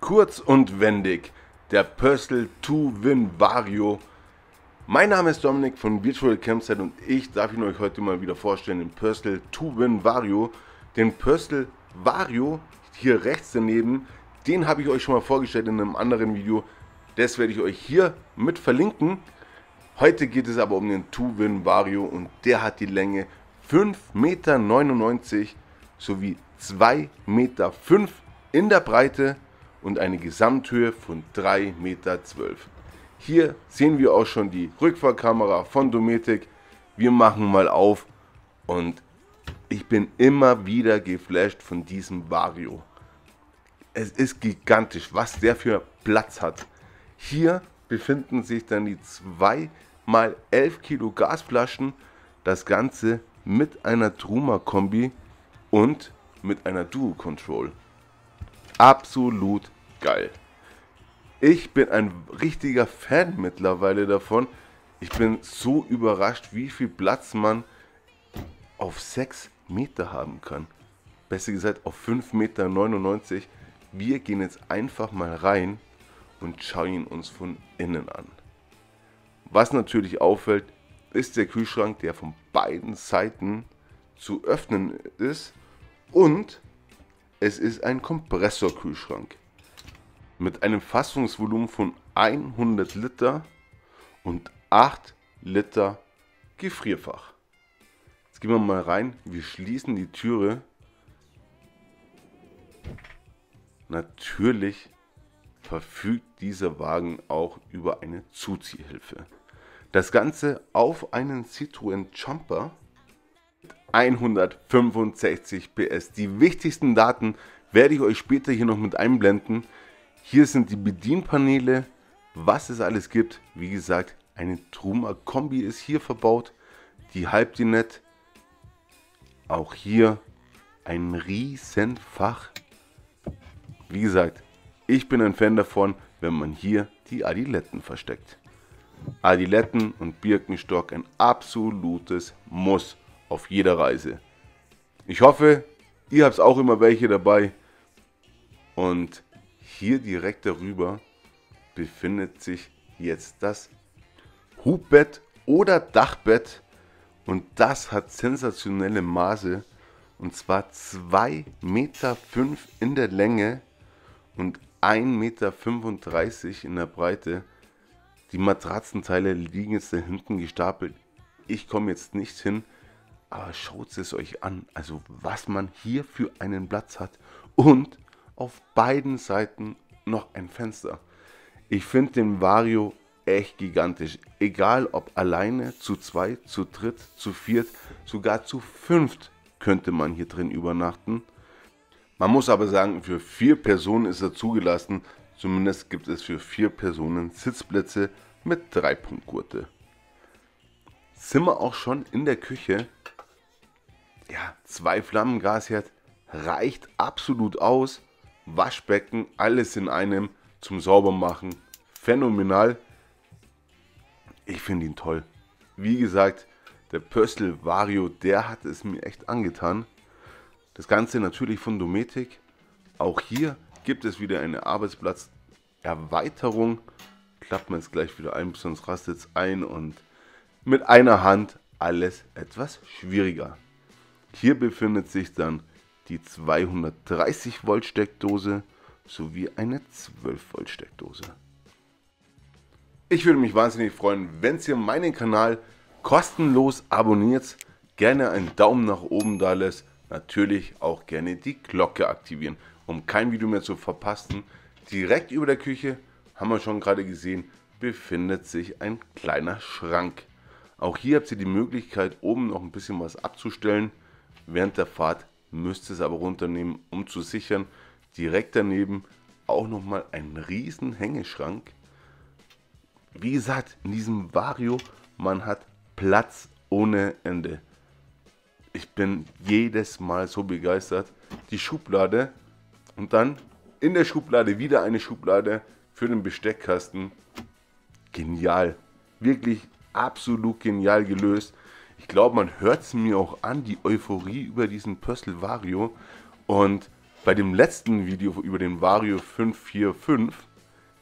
Kurz und wendig, der Purcell 2-Win Vario. Mein Name ist Dominik von Virtual Campsite und ich darf Ihnen euch heute mal wieder vorstellen, den Purcell 2-Win Vario. Den Purcell Vario, hier rechts daneben, den habe ich euch schon mal vorgestellt in einem anderen Video. Das werde ich euch hier mit verlinken. Heute geht es aber um den 2-Win Vario und der hat die Länge 5,99 Meter sowie 2,5 Meter in der Breite und eine Gesamthöhe von 3,12 Meter. Hier sehen wir auch schon die Rückfahrkamera von Dometic. Wir machen mal auf und ich bin immer wieder geflasht von diesem Vario. Es ist gigantisch, was der für Platz hat. Hier befinden sich dann die 2x11 Kilo Gasflaschen, das Ganze mit einer Truma-Kombi und mit einer Duo-Control. Absolut geil. Ich bin ein richtiger Fan mittlerweile davon. Ich bin so überrascht, wie viel Platz man auf 6 Meter haben kann. Besser gesagt auf 5,99 Meter. Wir gehen jetzt einfach mal rein und schauen ihn uns von innen an. Was natürlich auffällt, ist der Kühlschrank, der von beiden Seiten zu öffnen ist, und es ist ein Kompressorkühlschrank mit einem Fassungsvolumen von 100 Liter und 8 Liter Gefrierfach. Jetzt gehen wir mal rein, wir schließen die Türe. Natürlich verfügt dieser Wagen auch über eine Zuziehhilfe. Das Ganze auf einen Citroën Jumper mit 165 PS. Die wichtigsten Daten werde ich euch später hier noch mit einblenden. Hier sind die Bedienpaneele, was es alles gibt. Wie gesagt, eine Truma-Kombi ist hier verbaut, die Halbdinette. Auch hier ein Riesenfach. Wie gesagt, ich bin ein Fan davon, wenn man hier die Adiletten versteckt. Adiletten und Birkenstock, ein absolutes Muss auf jeder Reise. Ich hoffe, ihr habt auch immer welche dabei. Und hier direkt darüber befindet sich jetzt das Hubbett oder Dachbett. Und das hat sensationelle Maße. Und zwar 2,5 Meter in der Länge und 1,35 Meter in der Breite. Die Matratzenteile liegen jetzt da hinten gestapelt. Ich komme jetzt nicht hin, aber schaut es euch an. Also was man hier für einen Platz hat. Und auf beiden Seiten noch ein Fenster. Ich finde den Vario echt gigantisch. Egal ob alleine, zu zweit, zu dritt, zu viert, sogar zu fünft könnte man hier drin übernachten. Man muss aber sagen, für 4 Personen ist er zugelassen. Zumindest gibt es für 4 Personen Sitzplätze mit 3-Punkt-Gurte. Sind wir auch schon in der Küche. Ja, 2 Flammengasherd reicht absolut aus. Waschbecken, alles in einem zum Saubermachen. Phänomenal. Ich finde ihn toll. Wie gesagt, der Purcell Vario, der hat es mir echt angetan. Das Ganze natürlich von Dometic. Auch hier gibt es wieder eine Arbeitsplatzerweiterung. Klappt man jetzt gleich wieder ein, sonst rastet es ein. Und mit einer Hand alles etwas schwieriger. Hier befindet sich dann die 230 Volt Steckdose sowie eine 12 Volt Steckdose. Ich würde mich wahnsinnig freuen, wenn ihr meinen Kanal kostenlos abonniert, gerne einen Daumen nach oben da lässt, natürlich auch gerne die Glocke aktivieren, um kein Video mehr zu verpassen. Direkt über der Küche, haben wir schon gerade gesehen, befindet sich ein kleiner Schrank. Auch hier habt ihr die Möglichkeit, oben noch ein bisschen was abzustellen. Während der Fahrt müsst ihr es aber runternehmen, um zu sichern. Direkt daneben auch nochmal ein riesen Hängeschrank. Wie gesagt, in diesem Vario, man hat Platz ohne Ende. Ich bin jedes Mal so begeistert. Die Schublade und dann in der Schublade wieder eine Schublade für den Besteckkasten. Genial. Wirklich absolut genial gelöst. Ich glaube, man hört es mir auch an, die Euphorie über diesen Purcell Vario. Und Bei dem letzten Video über den Vario 545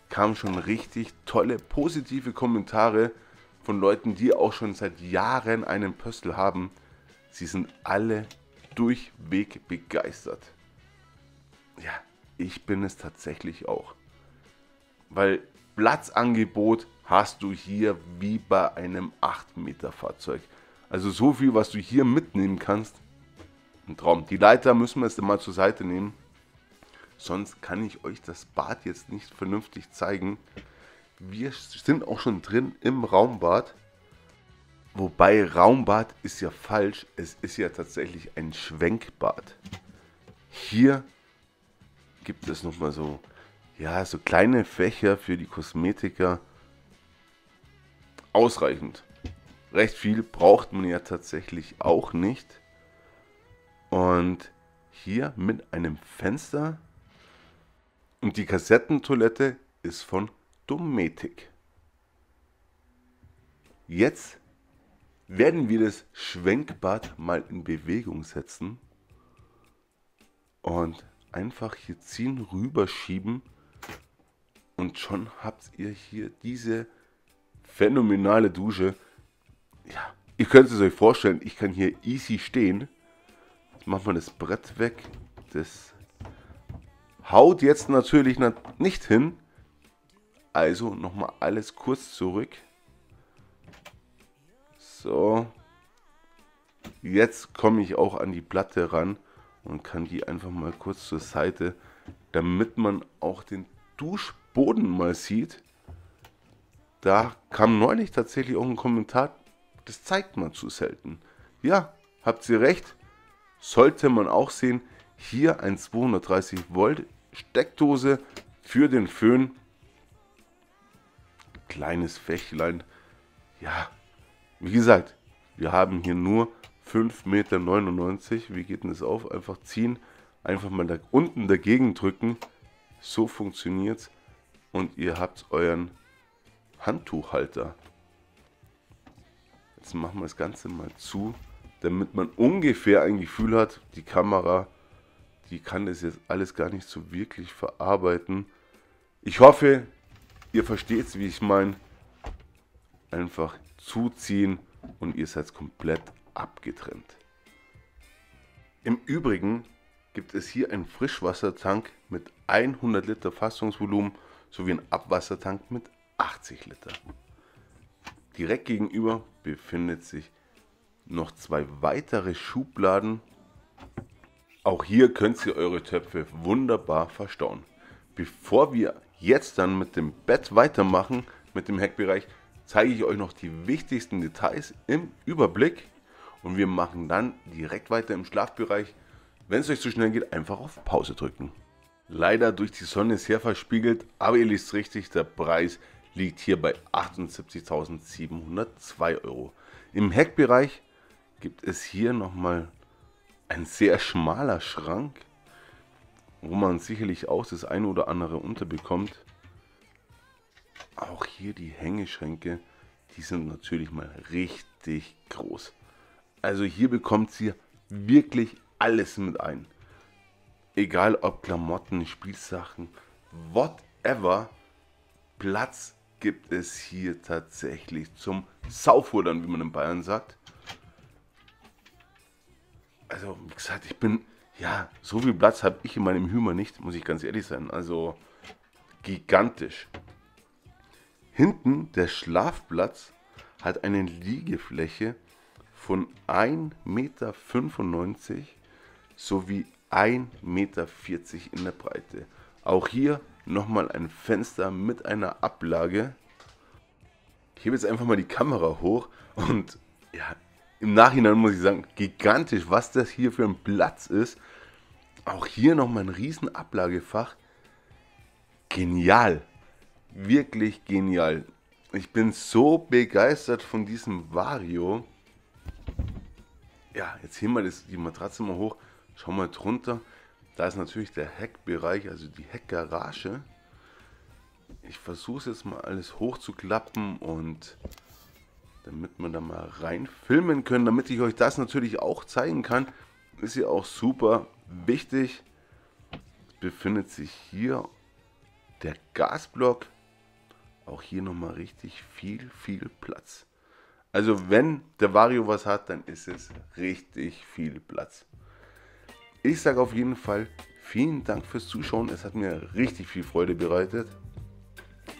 kamen schon richtig tolle positive Kommentare von Leuten, die auch schon seit Jahren einen Pöstl haben. Sie sind alle durchweg begeistert. Ja, ich bin es tatsächlich auch. Weil Platzangebot hast du hier wie bei einem 8 Meter Fahrzeug. Also so viel, was du hier mitnehmen kannst. Ein Traum. Die Leiter müssen wir jetzt mal zur Seite nehmen. Sonst kann ich euch das Bad jetzt nicht vernünftig zeigen. Wir sind auch schon drin im Raumbad. Wobei Raumbad ist ja falsch. Es ist ja tatsächlich ein Schwenkbad. Hier gibt es nochmal so, ja, so kleine Fächer für die Kosmetiker. Ausreichend. Recht viel braucht man ja tatsächlich auch nicht. Und hier mit einem Fenster. Und die Kassettentoilette ist von Dometic. Jetzt werden wir das Schwenkbad mal in Bewegung setzen. Und einfach hier ziehen, rüberschieben. Und schon habt ihr hier diese phänomenale Dusche. Ja, ihr könnt es euch vorstellen, ich kann hier easy stehen. Jetzt machen wir das Brett weg. Das haut jetzt natürlich nicht hin. Also nochmal alles kurz zurück. So. Jetzt komme ich auch an die Platte ran und kann die einfach mal kurz zur Seite, damit man auch den Duschboden mal sieht. Da kam neulich tatsächlich auch ein Kommentar, das zeigt man zu selten. Ja, habt ihr recht. Sollte man auch sehen. Hier ein 230 Volt Steckdose für den Föhn. Kleines Fächlein. Ja, wie gesagt, wir haben hier nur 5,99 Meter. Wie geht denn das auf? Einfach ziehen. Einfach mal da unten dagegen drücken. So funktioniert es. Und ihr habt euren Handtuchhalter. Jetzt machen wir das Ganze mal zu, damit man ungefähr ein Gefühl hat. Die Kamera, die kann das jetzt alles gar nicht so wirklich verarbeiten. Ich hoffe, ihr versteht es, wie ich meine. Einfach zuziehen und ihr seid komplett abgetrennt. Im Übrigen gibt es hier einen Frischwassertank mit 100 Liter Fassungsvolumen sowie einen Abwassertank mit 80 Liter. Direkt gegenüber befindet sich noch 2 weitere Schubladen. Auch hier könnt ihr eure Töpfe wunderbar verstauen. Bevor wir jetzt dann mit dem Bett weitermachen, mit dem Heckbereich, zeige ich euch noch die wichtigsten Details im Überblick. Und wir machen dann direkt weiter im Schlafbereich. Wenn es euch zu schnell geht, einfach auf Pause drücken. Leider durch die Sonne sehr verspiegelt, aber ihr liest richtig, der Preis liegt hier bei 78.702 Euro. Im Heckbereich gibt es hier nochmal ein sehr schmaler Schrank, wo man sicherlich auch das eine oder andere unterbekommt. Auch hier die Hängeschränke, die sind natürlich mal richtig groß. Also hier bekommt ihr wirklich alles mit ein. Egal ob Klamotten, Spielsachen, whatever, Platz gibt es hier tatsächlich zum Saufhudern, wie man in Bayern sagt. Also, wie gesagt, ja, so viel Platz habe ich in meinem Hümer nicht, muss ich ganz ehrlich sein. Also, gigantisch. Hinten der Schlafplatz hat eine Liegefläche von 1,95 Meter sowie 1,40 Meter in der Breite. Auch hier nochmal ein Fenster mit einer Ablage. Ich hebe jetzt einfach mal die Kamera hoch und ja, im Nachhinein muss ich sagen, gigantisch, was das hier für ein Platz ist. Auch hier nochmal ein riesen Ablagefach. Genial. Wirklich genial. Ich bin so begeistert von diesem Vario. Ja, jetzt heben wir die Matratze mal hoch. Schauen wir drunter. Da ist natürlich der Heckbereich, also die Heckgarage. Ich versuche es jetzt mal alles hochzuklappen und damit wir da mal rein filmen können, damit ich euch das natürlich auch zeigen kann, ist ja auch super wichtig. befindet sich hier der Gasblock. Auch hier nochmal richtig viel Platz. Also wenn der Wario was hat, dann ist es richtig viel Platz. Ich sage auf jeden Fall vielen Dank fürs Zuschauen. Es hat mir richtig viel Freude bereitet.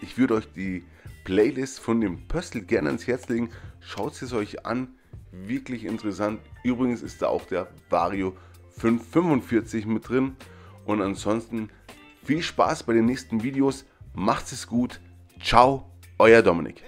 Ich würde euch die Playlist von dem Pöstl gerne ans Herz legen. Schaut es euch an. Wirklich interessant. Übrigens ist da auch der Wario 545 mit drin. Und ansonsten viel Spaß bei den nächsten Videos. Macht es gut. Ciao, euer Dominik.